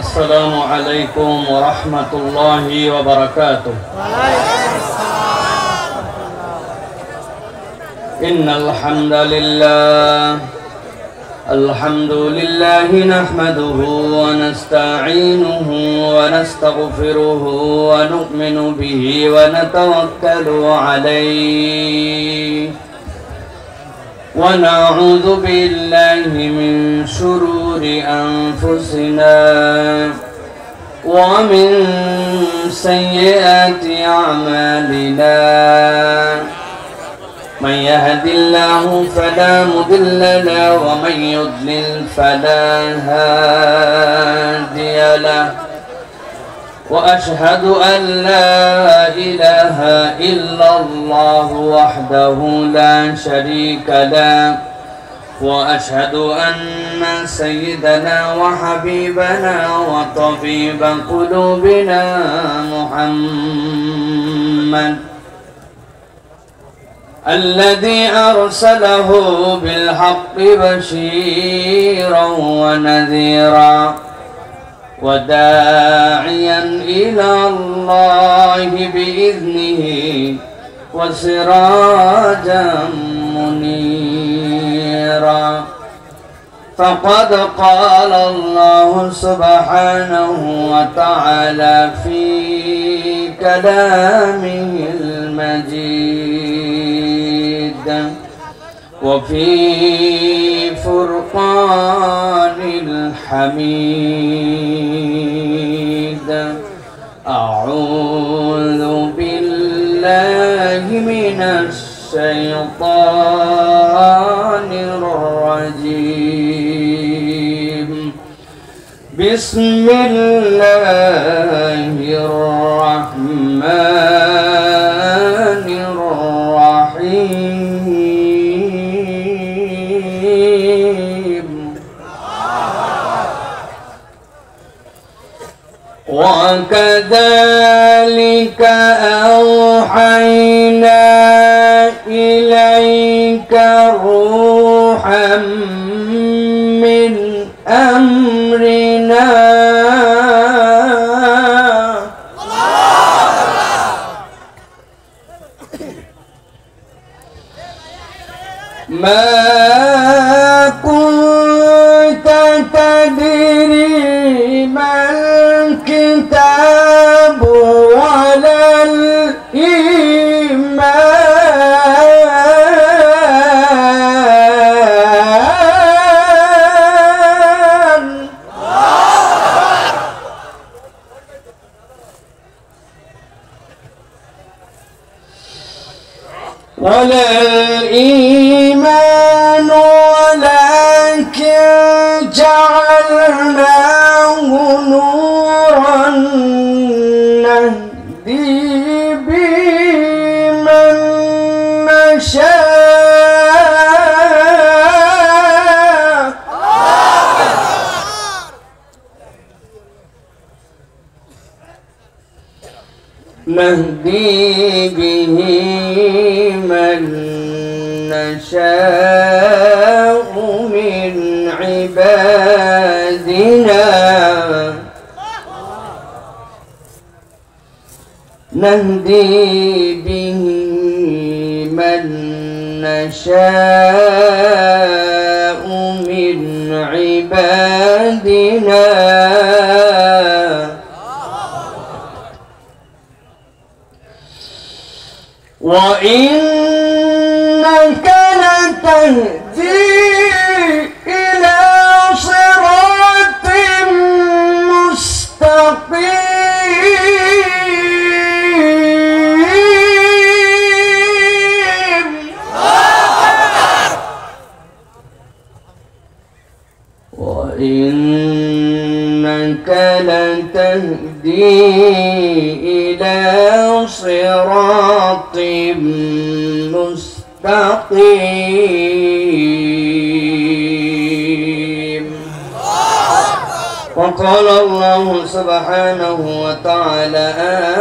السلام عليكم ورحمة الله وبركاته. إن الحمد لله نحمده ونستعينه ونستغفره ونؤمن به ونتوكل عليه ونعوذ بالله من شرور أنفسنا ومن سيئات أعمالنا من يهد الله فلا مضل له ومن يضلل فلا هادي له وأشهد أن لا إله إلا الله وحده لا شريك له وأشهد أن سيدنا وحبيبنا وطبيب قلوبنا محمد الذي أرسله بالحق بشيرا ونذيرا وداعيا إلى الله بإذنه وسراجا منيرا فقد قال الله سبحانه وتعالى في كلامه المجيد وفي فرقان الحميد أعوذ بالله من الشيطان الرجيم بسم الله الرحمن الرحيم وكذلك أوحينا إليك روحا من أمرنا ما كنت تدري ما الكتاب ولا الإيمان ولكن جعلناه نورا نهدي به من نشاء نهدي به من نشاء من عبادنا نهدي به من نشاء من عبادنا وإنك لتهدي إلى صراط مستقيم وإنك لتهدي إلى صراط مستقيم وقال الله سبحانه وتعالى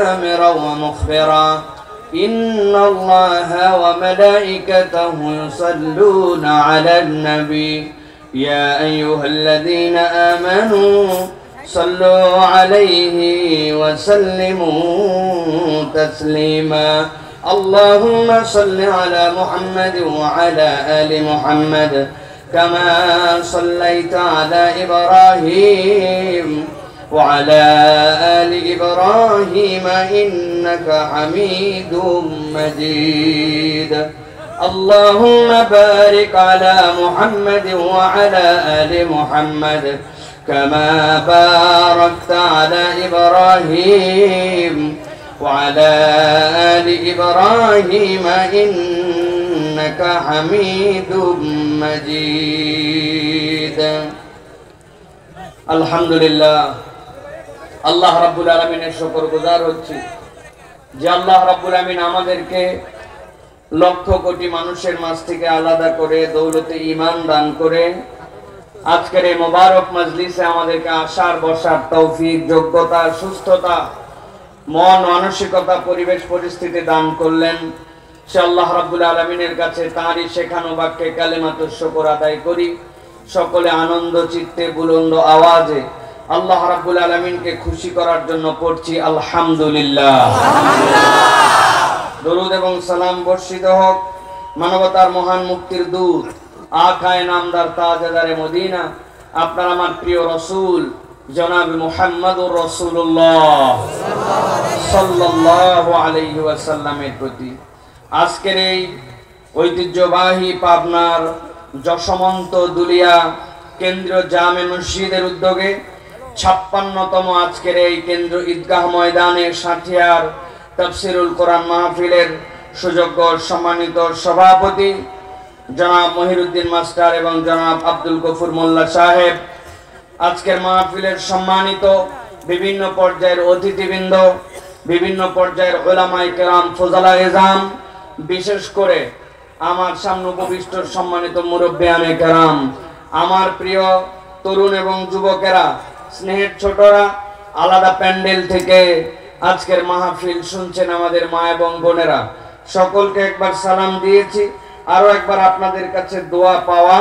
آمرا ومخبرا إن الله وملائكته يصلون على النبي يا أيها الذين آمنوا صلوا عليه وسلموا تسليما اللهم صل على محمد وعلى آل محمد كما صليت على إبراهيم وعلى آل إبراهيم إنك حميد مجيد اللهم بارك على محمد وعلى آل محمد كما باركت على إبراهيم وعلى آل إبراهيم إنك حميد مجيد الحمد لله আল্লাহ রাব্বুল আলামিনের শুকরগুজার হচ্ছি যে আল্লাহ রাব্বুল আলামিন আমাদেরকে লক্ষ কোটি মানুষের মাঝ থেকে আলাদা করে দৌলতে ঈমান দান করে আজকের এই মোবারক মজলিসে আমাদেরকে আসার বসার তৌফিক যোগ্যতা সুস্থতা মন মানসিকতা পরিবেশ পরিস্থিতি দান করলেন সে আল্লাহ রাব্বুল আলামিনের কাছে তাঁরই শেখানো বাক্যে কালিমাতুশ শুকর আদায় করি সকলে আনন্দ চিত্তে বুলন্দ আওয়াজে আল্লাহ রাব্বুল আলামিনকে খুশি করার জন্য পড়ছি আলহামদুলিল্লাহ দরুদ এবং সালাম বর্ষিত হোক মানবতার মহান মুক্তির দূত আকায়ে নামদার তাজদারে মদিনা আপনার আমার প্রিয় রাসূল জনাব মুহাম্মদুর রাসূলুল্লাহ সাল্লাল্লাহু আলাইহি ওয়াসাল্লামের প্রতি আজকের এই ঐতিহ্যবাহী পাবনার যশমন্ত দুলিয়া কেন্দ্রীয় জামে মসজিদের উদ্যোগে 56তম আজকের এই কেন্দ্র ঈদগাহ ময়দানে সাঠিয়ার তাফসীরুল কোরআন মাহফিলের সুযোগ্য সম্মানিত সভাপতি জনাব মহিরুদ্দিন মাস্টার এবং জনাব আব্দুল গফুর মোল্লা সাহেব আজকের মাহফিলের সম্মানিত বিভিন্ন পর্যায়ের অতিথিবৃন্দ বিভিন্ন পর্যায়ের উলামায়ে কেরাম ফুজালা এজাম বিশেষ করে আমার সামনে উপবিষ্ট সম্মানিত মুরব্বিয়ানে কেরাম আমার প্রিয় তরুণ এবং যুবকেরা স্নেহের ছোটরা আলাদা প্যান্ডেল থেকে আজকের মাহফিল শুনছেন আমাদের মা এবং বোনেরা সকলকে একবার সালাম দিয়েছি আরো একবার আপনাদের কাছে দোয়া পাওয়া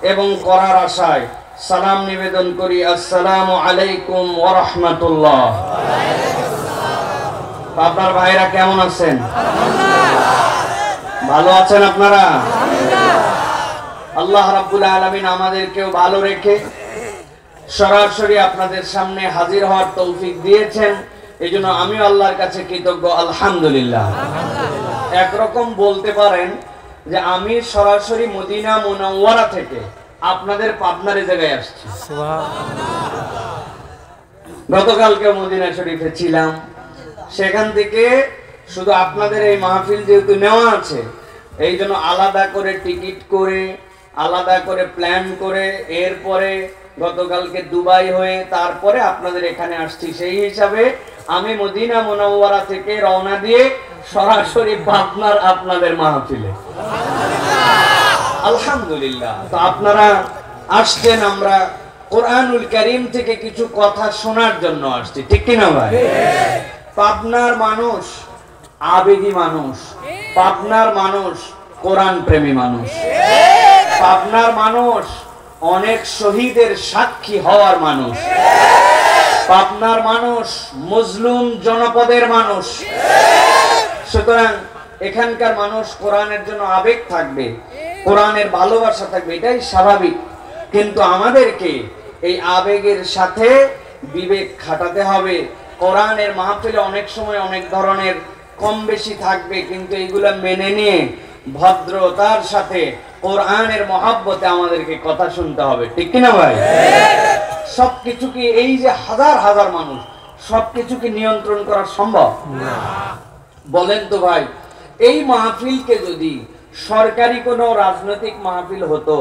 এবং করার আশায় সালাম নিবেদন করি আসসালামু আলাইকুম ওয়া রাহমাতুল্লাহ আপনার ভাইরা কেমন আছেন ভালো আছেন আপনারা আল্লাহ রাব্বুল আলামিন আমাদেরকেও ভালো রেখে সরাসরি আপনাদের সামনে হাজির হওয়ার তৌফিক দিয়েছেন এইজন্য আমি আল্লাহর কাছে কৃতজ্ঞ আলহামদুলিল্লাহ একরকম বলতে পারেন যে আমি সরাসরি মদিনা মুনাওয়ারা থেকে আপনাদের পাবনার জায়গায় আসছি গতকালকে মদিনা শরীফে ছিলাম সেখান থেকে শুধু আপনাদের এই মাহফিল যেহেতু নেওয়া আছে এই জন্য আলাদা করে টিকিট করে আলাদা করে প্ল্যান করে এরপরে গতকালকে দুবাই হয়ে তারপরে আপনাদের এখানে আসছি সেই হিসাবে আমি মদিনা মুনাওয়ারা থেকে রওনা দিয়ে সরাসরি পাবনার আপনাদের মাহফিলে আলহামদুলিল্লাহ তো আপনারা আসছেন আমরা কোরআনুল কারীম থেকে কিছু কথা শোনার জন্য আসছি ঠিক কি না ভাই পাবনার মানুষ আবেগী মানুষ পাবনার মানুষ কোরআন প্রেমী মানুষ পাবনার মানুষ অনেক শহীদের সাক্ষী হওয়ার মানুষ পাবনার মানুষ মুসলিম জনপদের মানুষ সুতরাং এখানকার মানুষ কোরআনের জন্য আবেগ থাকবে কোরআনের ভালোবাসা থাকবে এটাই স্বাভাবিক কিন্তু আমাদেরকে এই আবেগের সাথে বিবেক খাটাতে হবে কোরআনের মাহফিলে অনেক সময় অনেক ধরনের কম বেশি থাকবে কিন্তু এগুলা মেনে নিয়ে ভদ্রতার সাথে কোরআনের মহব্বতে আমাদেরকে কথা শুনতে হবে ঠিক কি না ভাই সবকিছু কি এই যে হাজার হাজার মানুষ সবকিছু কি নিয়ন্ত্রণ করা সম্ভব না বলেন তো ভাই এই মাহফিলকে যদি সরকারি কোনো রাজনৈতিক মাহফিল হতো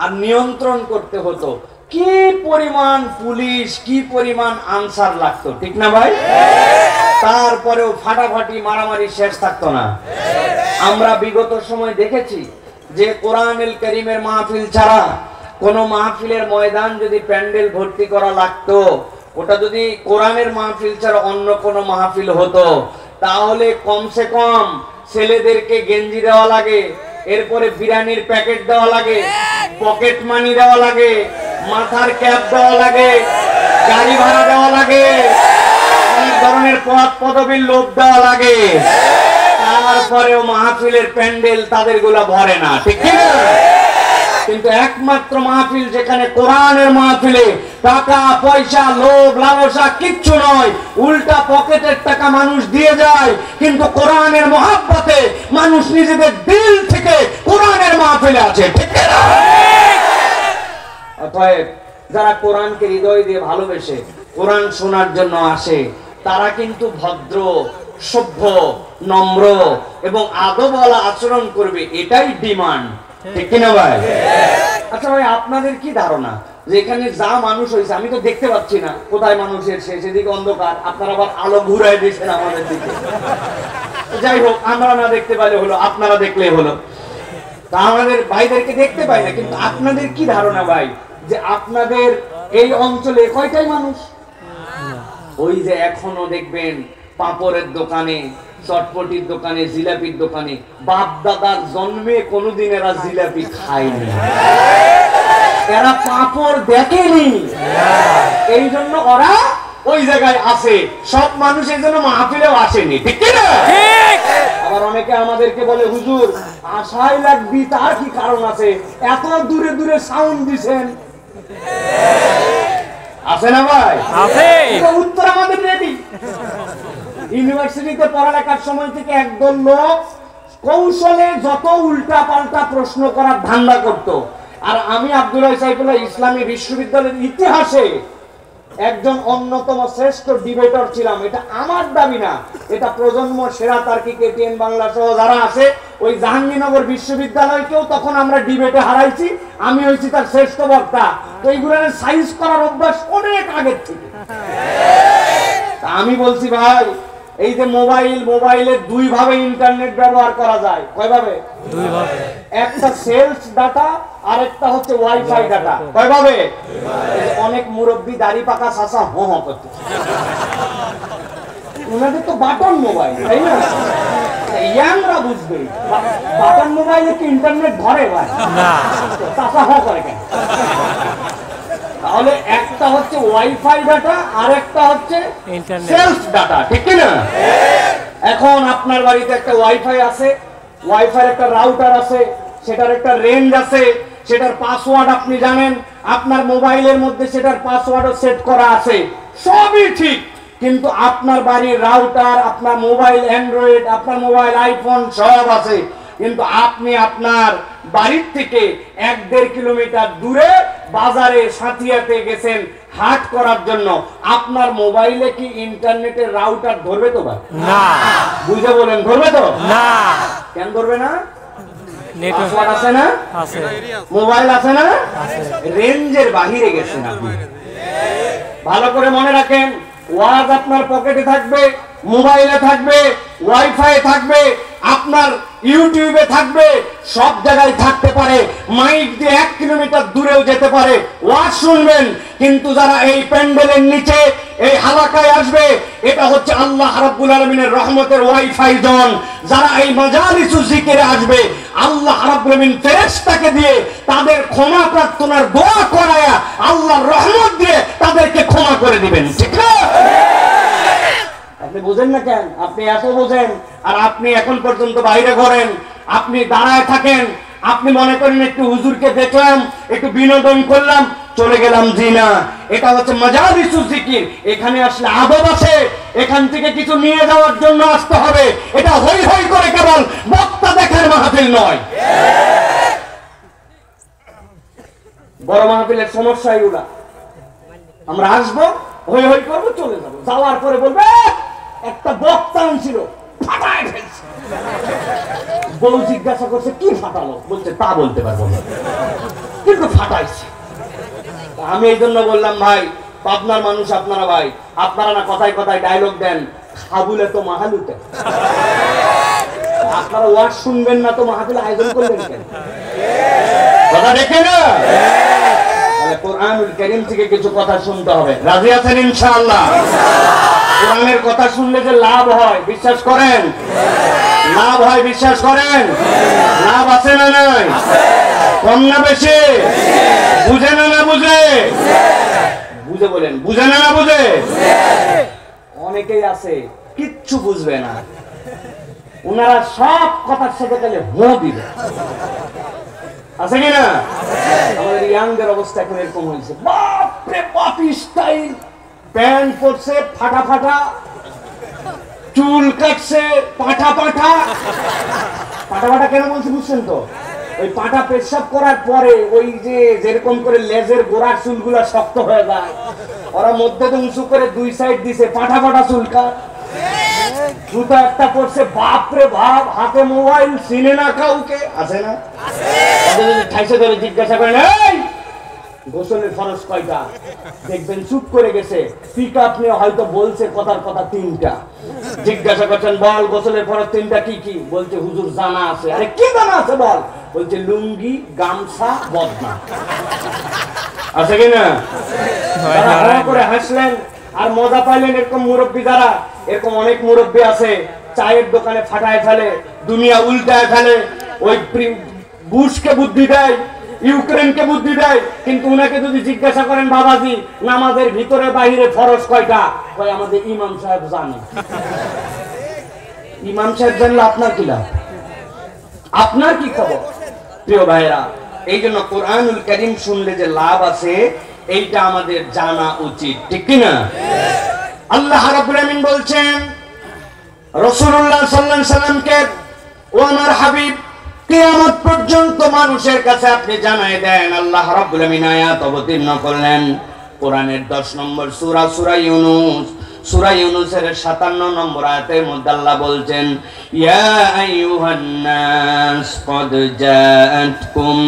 আর নিয়ন্ত্রণ করতে হতো কি পরিমাণ পুলিশ কি পরিমাণ আনসার লাগতো ঠিক না ভাই তারপরেও ফাটাফাটি মারামারি শেষ থাকতো না আমরা বিগত সময় দেখেছি যে কোরআনুল কারীমের মাহফিল ছাড়া কোন মাহফিলের ময়দান যদি প্যান্ডেল ভর্তি করা লাগতো ওটা যদি কোরআনের মাহফিল ছাড়া অন্য কোন মাহফিল হতো তাহলে কমসে কম ছেলেদেরকে গেঞ্জি দেওয়া লাগে এরপরে বিরিয়ানির প্যাকেট দেওয়া লাগে পকেট মানি দেওয়া লাগে মাথার ক্যাপ দেওয়া লাগে গাড়ি ভাড়া দেওয়া লাগে, অনেক ধরনের পদ পদবীর লোভ দেওয়া লাগে, তারপরেও মাহফিলের প্যান্ডেল তাদের গুলা ভরে না, ঠিক না? কিন্তু একমাত্র মাহফিল যেখানে কোরআনের মাহফিলে টাকা পয়সা লোভ লালসা কিচ্ছু নয়, উল্টা পকেটের টাকা মানুষ দিয়ে যায়, কিন্তু কোরআনের মহব্বতে মানুষ নিজেদের দিল থেকে কোরআনের মাহফিলে আছে, ঠিক না? অতএব যারা কোরআনকে হৃদয় দিয়ে ভালোবেসে কোরআন শোনার জন্য আসে, তারা কিন্তু ভদ্র, সভ্য, নম্র এবং আদবওয়ালা আচরণ করবে, এটাই ডিমান্ড, ঠিক কিনা ভাই? আচ্ছা ভাই, আপনাদের কি ধারণা যে এখানে যা মানুষ হয়েছে, আমি তো দেখতে পাচ্ছি না কোথায় মানুষের শেষ, এদিকে অন্ধকার, আপনারা আবার আলো ঘুরাই দিয়েছেন আমাদের দিকে। যাই হোক, আমরা না দেখতে পাইলে হলো, আপনারা দেখলে হলো, তা আমাদের ভাইদেরকে দেখতে পাই না, কিন্তু আপনাদের কি ধারণা ভাই যে আপনাদের এই অঞ্চলে কয়টাই মানুষ? ওই যে এখনো দেখবেন পাপড়ের দোকানে, চটপটির দোকানে, জিলাপির দোকানে বাপ দাদার জন্মে কোনোদিন এরা জিলাপি খায়নি, এরা পাপড় দেখেনি, এই জন্য ওরা ওই জায়গায় আসে। সব মানুষ এই জন্য মাহফিলেও আসেনি, ঠিক না? আবার অনেকে আমাদেরকে বলে, হুজুর আশাই লাগবি, তার কি কারণ আছে? এত দূরে দূরে সাউন্ড দিছেন, আছে না ভাই? উত্তর আমাদের রেডি। ইউনিভার্সিটিতে পড়ালেখার সময় থেকে একদল লোক কৌশলে যত উল্টা পাল্টা প্রশ্ন করার ধান্দা করত, আর আমি আব্দুল্লাহ সাইফুল্লাহ ইসলামী বিশ্ববিদ্যালয়ের ইতিহাসে একজন অন্যতম শ্রেষ্ঠ ডিবেটর ছিলাম। এটা আমার দাবি না, এটা প্রজন্ম সেরা তার্কিক এটিএন বাংলা সহ যারা আছে, ওই জাহাঙ্গীরনগর বিশ্ববিদ্যালয়কেও তখন আমরা ডিবেটে হারাইছি, আমি হয়েছি তার শ্রেষ্ঠ বক্তা। তো এইগুলোর সাইজ করার অভ্যাস অনেক আগের থেকে। আমি বলছি ভাই, এই যে মোবাইলে দুই ভাবে ইন্টারনেট ব্যবহার করা যায়। কয়ভাবে? দুই ভাবে। একটা সেলস ডাটা আর একটা হচ্ছে ওয়াইফাই ডাটা। কয়ভাবে? অনেক মুরব্বি দাড়ি পাকা চাচা হ হ করতে, উনাদের তো বাটন মোবাইল, তাই না? ইয়াংরা বুঝবে বাটন মোবাইলে কি ইন্টারনেট ধরে ভাই? না, চাচা হ করে কেন? তাহলে একটা হচ্ছে ওয়াইফাই ডাটা আর একটা হচ্ছে সেলস ডাটা, ঠিক কি না? এখন আপনার বাড়িতে একটা ওয়াইফাই আছে, ওয়াইফাই একটা রাউটার আছে, সেটার একটা রেঞ্জ আছে, সেটার পাসওয়ার্ড আপনি জানেন, আপনার মোবাইলের মধ্যে সেটার পাসওয়ার্ডও সেট করা আছে, সবই ঠিক। কিন্তু আপনার বাড়ির রাউটার, আপনার মোবাইল অ্যান্ড্রয়েড, আপনার মোবাইল আইফোন সব আছে, কিন্তু আপনি আপনার বাড়ির থেকে 1-1.5 কিলোমিটার দূরে বাজারে সাথিয়াতে গেছেন হাট করার জন্য, আপনার মোবাইলে কি ইন্টারনেটের রাউটার ধরবে তো ভাই? না। বুঝে বলেন, ধরবে তো? না। কেন ধরবে না? নেটওয়ার্ক আছে না, মোবাইল আছে না, রেঞ্জের বাহিরে গেছেন আপনি। ভালো করে মনে রাখেন, ওয়াজ আপনার পকেটে থাকবে, মোবাইলে থাকবে, ওয়াইফাই থাকবে, আপনার ইউটিউবে থাকবে, সব জায়গায় থাকতে পারে, মাইক দিয়ে 1 কিলোমিটার দূরেও যেতে পারে, ওয়াজ শুনবেন। কিন্তু যারা এই প্যান্ডেলের নিচে এই হালাকায় আসবে, এটা হচ্ছে আল্লাহ রাব্বুল আলামিনের রহমতের ওয়াইফাই জোন। যারা এই মাজালিসুজ জিকিরে আসবে, আল্লাহ রাব্বুল আলামিন ফেরেশতাকে দিয়ে তাদের ক্ষমা প্রার্থনার দোয়া করায়া আল্লাহর রহমত দিয়ে তাদেরকে ক্ষমা করে দিবেন, ঠিক না? আপনি বুঝেন না কেন? আপনি এত বোঝেন, আর আপনি এখন পর্যন্ত বাইরে ঘোরেন, আপনি দাঁড়ায় থাকেন, আপনি মনে করেন একটু হুজুরকে দেখলাম, একটু বিনোদন করলাম, চলে গেলাম। জি না, এটা হচ্ছে মাজালিসুজ জিকির। এখানে আসলে আদব আছে, এখান থেকে কিছু নিয়ে যাওয়ার জন্য আসতে হবে। এটা হই হই করে কেবল বক্তা দেখার মাহফিল নয়। বড় মাহফিলের সমস্যা এগুলা, আমরা আসবো, হই হই করবো, চলে যাবো, যাওয়ার পরে বলবে একটা বক্তা ছিল ফাটায় ফেলছে। বউ জিজ্ঞাসা করছে কি ফাটালো, বলছে তা বলতে পারবো না, কিন্তু ফাটাইছে। আমি এই জন্য বললাম, ভাই পাবনার মানুষ আপনারা, ভাই আপনারা না কথায় কথায় ডায়লগ দেন, খাবুলে তো মাহালুতে। আপনারা ওয়াজ শুনবেন না তো মাহফিল আয়োজন করবেন কেন? কথা দেখে না? কোরআনুল কারীম থেকে কিছু কথা শুনতে হবে। রাজি আছেন ইনশাআল্লাহ? কোরআনের কথা শুনলে যে লাভ হয় বিশ্বাস করেন? লাভ হয় বিশ্বাস করেন? লাভ আছে না নাই? কম না বেশি? বুঝে না না বুঝে? বুঝে বলেন, বুঝে না না বুঝে? অনেকেই আছে কিচ্ছু বুঝবে না, ওনারা সব কথার সাথে গেলে হো দিবে, আছে কিনা? আমাদের ইয়াংদের অবস্থা এখন এরকম হয়েছে, বাপরে বাপ স্টাইল, প্যান্ট পরছে ফাটা ফাটা, চুল কাটছে পাঠা পাঠা। পাঠা পাঠা কেন বলছি বুঝছেন তো? ওই পাঠা পেশাব করার পরে ওই যে যেরকম করে লেজের গোড়ার চুলগুলা শক্ত হয়ে যায়, ওরা মধ্যে তো উঁচু করে দুই সাইড দিছে, পাঠা পাঠা চুলকা। জুতা একটা পড়ছে, বাপরে বাপ, হাতে মোবাইল, চিনে না কাউকে, আছে না? ঠাইসে ধরে জিজ্ঞাসা করেন, এই গোসলের ফরজ কয়টা? দেখবেন চুপ করে গেছে, পিক আপ নিয়ে হয়তো বলছে কথার কথা 3টা। জিজ্ঞাসা করছেন, বল গোসলের ফরজ 3টা কি কি? বলছে হুজুর জানা আছে। আরে কি জানা আছে বল? বলছে লুঙ্গি, গামছা, বদনা। আছে কিনা? করে হাসলেন আর মজা পাইলেন। এরকম মুরব্বী যারা, এরকম অনেক মুরব্বী আছে, চায়ের দোকানে ফাটায় ফেলে, দুনিয়া উল্টায় ফেলে, ওই বুশকে বুদ্ধি দেয়, ইউক্রেনকে বুদ্ধি দেয়, কিন্তু উনাকে যদি জিজ্ঞাসা করেন, বাবাজি নামাজের ভিতরে বাহিরে ফরজ কয়টা? কয় আমাদের ইমাম সাহেব জানে। ইমাম সাহেব জানলে আপনার কি লাভ? আপনার কি খবর? প্রিয় ভাইরা, এই জন্য কোরআনুল কারীম শুনলে যে লাভ আছে, এইটা আমাদের জানা উচিত, ঠিক কিনা? আল্লাহ রাব্বুল আমিন বলছেন রাসূলুল্লাহ সাল্লাল্লাহু আলাইহি সাল্লামকে, ও আমার হাবিব, কিয়ামত পর্যন্ত মানুষের কাছে আপনি জানায় দেন। আল্লাহ রাব্বুল আমিন আয়াত অবতীর্ণ করলেন কোরআনের 10 নম্বর সূরা, সূরা ইউনূস। সূরা ইউনূসের 57 নম্বর আয়াতের মধ্যে আল্লাহ বলছেন, ইয়া আইয়ুহান নাস ক্বাদ জাআতকুম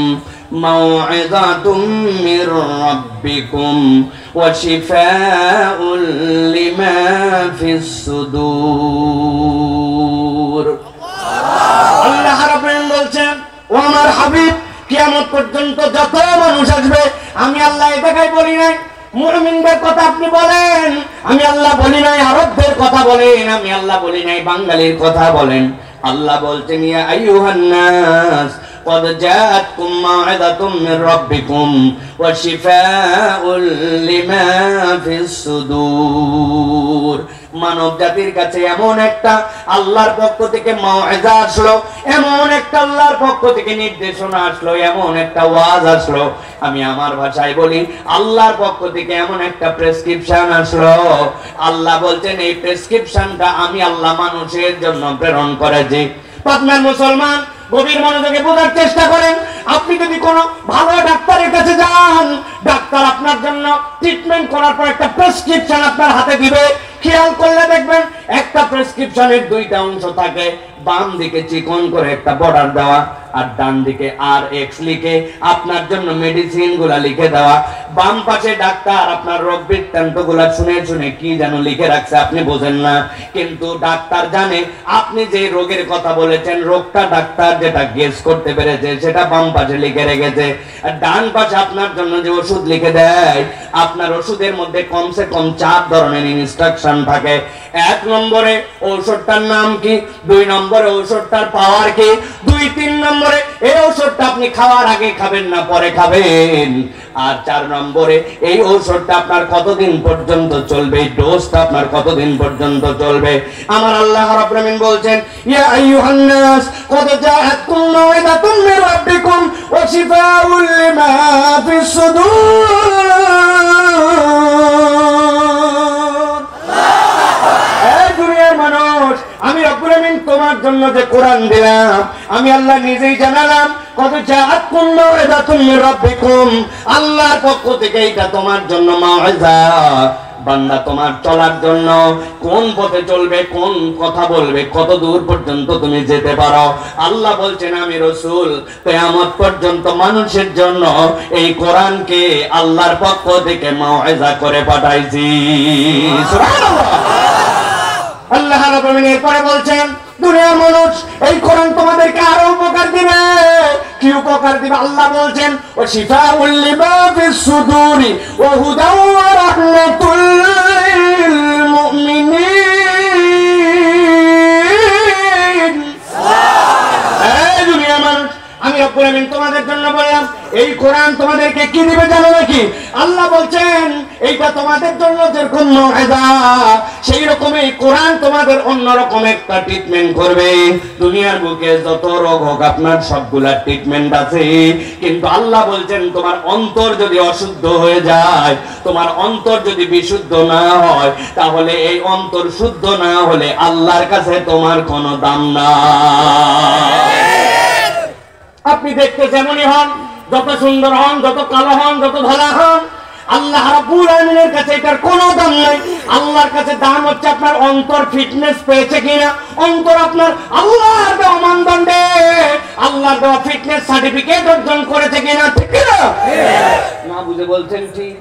মাউইযাতুম মির রাব্বিকুম ওয়া শিফাউল লিমা ফিস সুদূর। আল্লাহ রাব্বুল আলামিন বলছেন, ও আমার হাবিব, কিয়ামত পর্যন্ত যত মানুষ আসবে, আমি আল্লাহ এই জায়গায় বলি নাই মুমিনদের কথা আপনি বলেন, আমি আল্লাহ বলি নাই আরবদের কথা বলেন, আমি আল্লাহ বলি নাই বাঙালির কথা বলেন। আল্লাহ বলছেন, ইয়া আইয়ুহান নাস ক্বাদ জাআতকুম মাউইযাতুম মির রাব্বিকুম ওয়া শিফাউল লিমা ফিস সুদূর। মানব জাতির কাছে এমন একটা আল্লাহর পক্ষ থেকে মাউইযা আসলো, এমন একটা আল্লাহর পক্ষ থেকে নির্দেশনা আসলো, এমন একটা ওয়াজ আসলো, আমি আমার ভাষায় বলি আল্লাহর পক্ষ থেকে এমন একটা প্রেসক্রিপশন আসলো। আল্লাহ বলছেন, এই প্রেসক্রিপশনটা আমি আল্লাহ মানুষের জন্য প্রেরণ করেছি। আপনার মুসলমান গভীর মনোযোগে বোঝার চেষ্টা করেন। আপনি যদি কোনো ভালো ডাক্তারের কাছে যান, ডাক্তার আপনার জন্য ট্রিটমেন্ট করার পর একটা প্রেসক্রিপশন আপনার হাতে দিবে। খেয়াল করলে দেখবেন একটা প্রেসক্রিপশনের 2টা অংশ থাকে, বাম দিকে চিকন করে একটা বর্ডার দেওয়া, আর ডান দিকে RX লিখে আপনার জন্য মেডিসিন গুলা লিখে দেওয়া। বাম পাশে ডাক্তার আপনার রোগ বৃত্তান্ত গুলা শুনে শুনে কি যেন লিখে রাখছে, আপনি বোঝেন না, কিন্তু ডাক্তার জানে আপনি যে রোগের কথা বলেছেন, রোগটা ডাক্তার যেটা গেস করতে পেরেছে সেটা বাম পাশে লিখে রেখেছে। আর ডান পাশে আপনার জন্য যে ওষুধ লিখে দেয়, আপনার ওষুধের মধ্যে কমসে কম 4 ধরনের ইনস্ট্রাকশন থাকে। 1 নম্বরে ঔষধটার নাম কি, 2 নম্বরে ঔষধটার পাওয়ার কি, 2-3 নম্বরে এই ঔষধটা আপনি খাওয়ার আগে খাবেন না পরে খাবেন, আর 4 নম্বরে এই ঔষধটা আপনার কতদিন পর্যন্ত চলবে, এই ডোজটা আপনার কতদিন পর্যন্ত চলবে। আমার আল্লাহ রাব্বুল আমিন বলছেন, ইয়া আইয়ুহান নাস ক্বাদ জাআতকুম মাউইযাতুম মির রাব্বিকুম ওয়া শিফাউল লিমা ফিস সুদূর। মানুষ, আমি রব্বুল আমিন তোমার জন্য যে কোরআন দিলাম, আমি আল্লাহ নিজেই জানালাম, কত জাআতকুম মাউইযাতুম মির রাব্বিকুম, আল্লাহর পক্ষ থেকে এটা তোমার জন্য মাউইযা। বান্দা, তোমার চলার জন্য কোন পথে চলবে, কোন কথা বলবে, কত দূর পর্যন্ত তুমি যেতে পারো, আল্লাহ বলছেন আমি রাসূল কিয়ামত পর্যন্ত মানুষের জন্য এই কোরআনকে আল্লাহর পক্ষ থেকে মাউইযা করে পাঠাইছি। সুবহানাল্লাহ। আল্লাহ রাব্বুল আমিন এরপরে বলছেন, দুনিয়ার মানুষ, এই কোরআন তোমাদেরকে আরো উপকার দিবে। কি উপকার দিবে? আল্লাহ বলছেন, ওয়া শিফাউল লিমা ফিস সুদুরি ওয়া হুদাও ওয়া রাহমাতুল লিল মুমিনিন। এই দুনিয়ার মানুষ, আমি রব্বুল আমিন তোমাদের জন্য বললাম এই কোরআন তোমাদেরকে কি দিবে জানো নাকি? আল্লাহ বলছেন এইটা তোমাদের জন্য যেরকম মুআযা, সেই রকম এই কোরআন তোমাদের অন্যরকম একটা ট্রিটমেন্ট করবে। দুনিয়ার বুকে যত রোগ হোক আপনার সবগুলা ট্রিটমেন্ট আছে, কিন্তু আল্লাহ বলছেন তোমার অন্তর যদি অশুদ্ধ হয়ে যায়, তোমার অন্তর যদি বিশুদ্ধ না হয়, তাহলে এই অন্তর শুদ্ধ না হলে আল্লাহর কাছে তোমার কোনো দাম নাই। আপনি দেখতে যেমনই হন, যত সুন্দর হন, যত কালো হন, যত ধলা হন, আল্লাহ রাব্বুল আলামিনের কাছে এটার কোনো দাম নাই। আল্লাহর কাছে দাম হচ্ছে আপনার অন্তর ফিটনেস পেয়েছে কিনা, অন্তর আপনার আল্লাহর দেওয়া মানদণ্ডে আল্লাহর দেওয়া ফিটনেস সার্টিফিকেট অর্জন করেছে কিনা, ঠিক কিনা? না বুঝে বলছেন ঠিক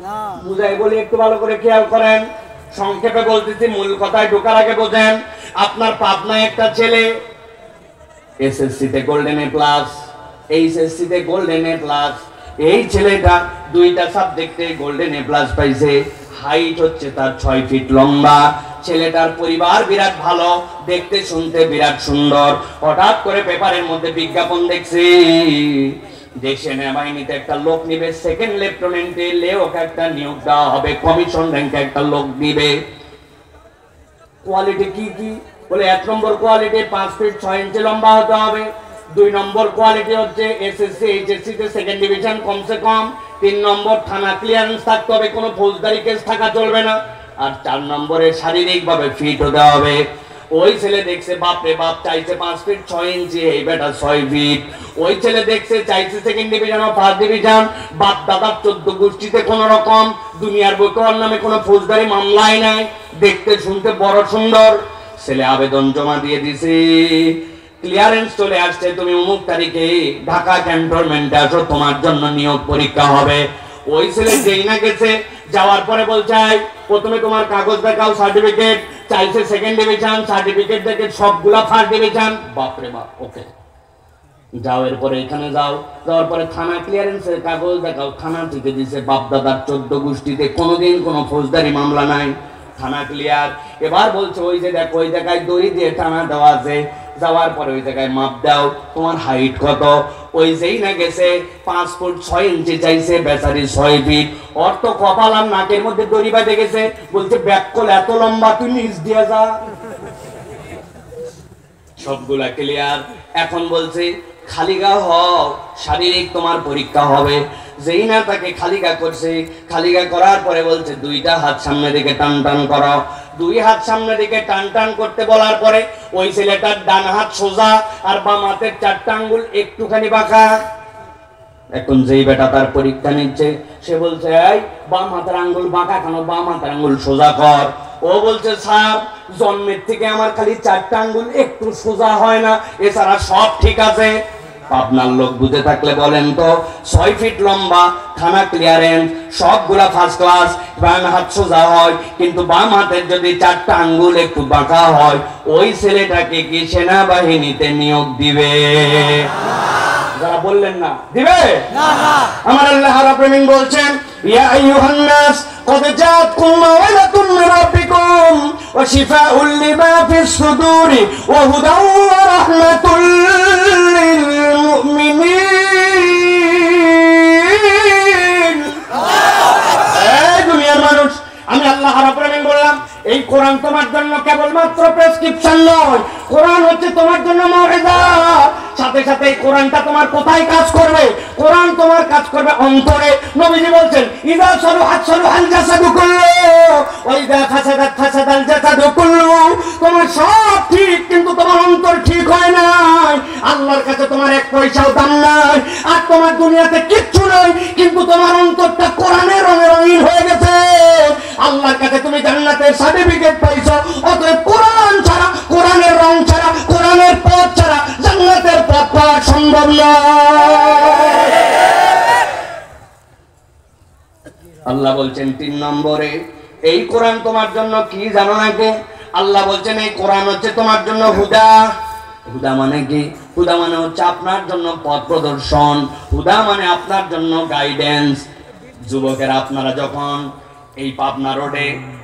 না, বুঝাই বলি একটু ভালো করে খেয়াল করেন। সংক্ষেপে বলতেছি, মূল কথায় ঢোকার আগে বোঝেন। আপনার পাবনায় একটা ছেলে এসএসসি তে গোল্ডেন এ প্লাস, এইচএসসি তে গোল্ডেন এ প্লাস, এই ছেলেটা দুইটা সাবজেক্টে গোল্ডেন এ প্লাস পাইছে। হাইট হচ্ছে তার 6 ফিট লম্বা। ছেলেটার পরিবার বিরাট ভালো, দেখতে শুনতে বিরাট সুন্দর। হঠাৎ করে পেপারের মধ্যে বিজ্ঞাপন দেখছি যে সেনাবাহিনীতে একটা লোক নিবে, সেকেন্ড লেফটেন্যান্টে ওকে একটা নিয়োগ দেওয়া হবে, কমিশন র্যাঙ্কে একটা লোক দিবে। কোয়ালিটি কি কি বলে, 1 নম্বর কোয়ালিটি 5 ফিট 6 ইঞ্চি লম্বা হতে হবে। 2 নম্বর কোয়ালিটি হচ্ছে এসএসসি এইচএসসি তে সেকেন্ড ডিভিশন কমসে কম। 3 নম্বর থানা ক্লিয়ারেন্স থাকতে হবে, কোনো ফৌজদারি কেস থাকা চলবে না। আর 4 নম্বরে শারীরিকভাবে ফিট হতে হবে। ওই ছেলে দেখছে বাপরে বাপ, চাইছে 5 ফিট 6 ইঞ্চি, এই বেটা 6 ফিট। ওই ছেলে দেখছে চাইছে সেকেন্ড ডিভিশন ও ফার্স্ট ডিভিশন, বাপ দাদার 14 গোষ্ঠীতে কোন রকম দুনিয়ার বইকর নামে কোনো ফৌজদারি মামলাই নাই, দেখতে শুনতে বড় সুন্দর। ছেলে আবেদন জমা দিয়ে দিছে, ক্লিয়ারেন্স চলে আসছে, তুমি অমুক তারিখে ঢাকা ক্যান্টনমেন্টে আসো, তোমার জন্য নিয়োগ পরীক্ষা হবে। ওই ছেলে যেই না গেছে, যাওয়ার পরে বলছে প্রথমে তোমার কাগজ দেখাও, সার্টিফিকেট। চাইছে সেকেন্ড ডিভিশন, সার্টিফিকেট দেখে সবগুলা ফার্স্ট ডিভিশন। বাপরে বাপ, ওকে যাও, এরপরে এখানে যাও, যাওয়ার পরে থানা ক্লিয়ারেন্সের কাগজ দেখাও। থানা থেকে দিছে বাপ দাদার 14 গোষ্ঠীতে কোনোদিন কোনো ফৌজদারি মামলা নাই, থানা ক্লিয়ার। এবার বলছে ওই যে দেখো, ওই জায়গায় দড়ি দিয়ে টানা দেওয়া আছে। যাওয়ার পরে ওই জায়গায় মাপ দাও, তোমার হাইট কত। ওই যেই না গেছে 5 ফুট 6 ইঞ্চি চাইছে, বেচারি 6 ফিট। ওর তো কপাল আর নাকের মধ্যে দড়ি বাঁধে গেছে। বলছে ব্যাককল এত লম্বা, তুই নিচ দিয়ে যা। সবগুলা ক্লিয়ার। এখন বলছে খালিগা হও, শারীরিক তোমার পরীক্ষা হবে। যেই না তাকে খালিগা করছে, খালিগা করার পরে বলছে 2টা হাত সামনে দিকে টান টান করো। 2 হাত সামনে দিকে টান টান করতে বলার পরে ওই ছেলেটার ডান হাত সোজা আর বাম হাতের 4টা আঙ্গুল একটুখানি বাঁকা। এখন যেই বেটা তার পরীক্ষা নিচ্ছে, সে বলছে এই বাম হাতের আঙ্গুল বাঁকা কেন, বাম হাতের আঙ্গুল সোজা কর। ও বলছে স্যার, জন্মের থেকে আমার খালি 4টা আঙ্গুল একটু সোজা হয় না, এছাড়া সব ঠিক আছে। আপনার লোক বুঝে থাকলে বলেন তো, 6 ফিট লম্বা, থানা ক্লিয়ারেন্স, সবগুলা ফার্স্ট ক্লাস, বাম হাত সোজা হয়, কিন্তু বাম হাতের যদি 4টা আঙ্গুল একটু বাঁকা হয়, ওই ছেলেটাকে কি সেনাবাহিনীতে নিয়োগ দিবে? যারা বললেন না দিবে না, আমার আল্লাহ রাব্বুল আলামিন বলছেন ইয়া আইয়ুহান নাস قد جاءتكم موعظة من ربكم وشفاء لما في الصدور وهدى ورحمة للمؤمنين। এই দুনিয়ার মানুষ, আমি আল্লাহ রাব্বুল আলামিন বললাম এই কোরআন তোমার জন্য কেবলমাত্র প্রেসক্রিপশন নয়, কোরআন হচ্ছে তোমার জন্য মওইজা। সাথে সাথে এই কোরআনটা তোমার কোথায় কাজ করবে? কোরআন তোমার কাজ করবে অন্তরে। নবীজি বলছেন ইযা সালুহাত সালুহাল জাসাদু কুল্লু ওয়া ইযা ফাসাদাত ফাসাদাল জাসাদু কুল্লু। তোমার সব ঠিক, কিন্তু তোমার অন্তর ঠিক হয় নাই। আল্লাহর কাছে তোমার 1 পয়সাও দাম নাই, আর তোমার দুনিয়াতে কিচ্ছু নাই, কিন্তু তোমার অন্তরটা কোরআনের রঙে রঙিন হয়ে গেছে। আল্লাহর কাছে তুমি জান্নাতের সার্টিফিকেট পাইছো, অতএব কোরআন ছাড়া, কোরআনের রং ছাড়া, কোরআনের পথ ছাড়া জান্নাতের পথ পাওয়া সম্ভব নয়। আল্লাহ বলছেন 3 নম্বরে, এই কোরআন তোমার জন্য কি জানো নাকি? আল্লাহ বলছেন এই কোরআন হচ্ছে তোমার জন্য হুদা। হুদা মানে কি? হুদা মানে হচ্ছে আপনার জন্য পথ প্রদর্শন, হুদা মানে আপনার জন্য গাইডেন্স। যুবকেরা আপনারা যখন এই পাবনা রোডে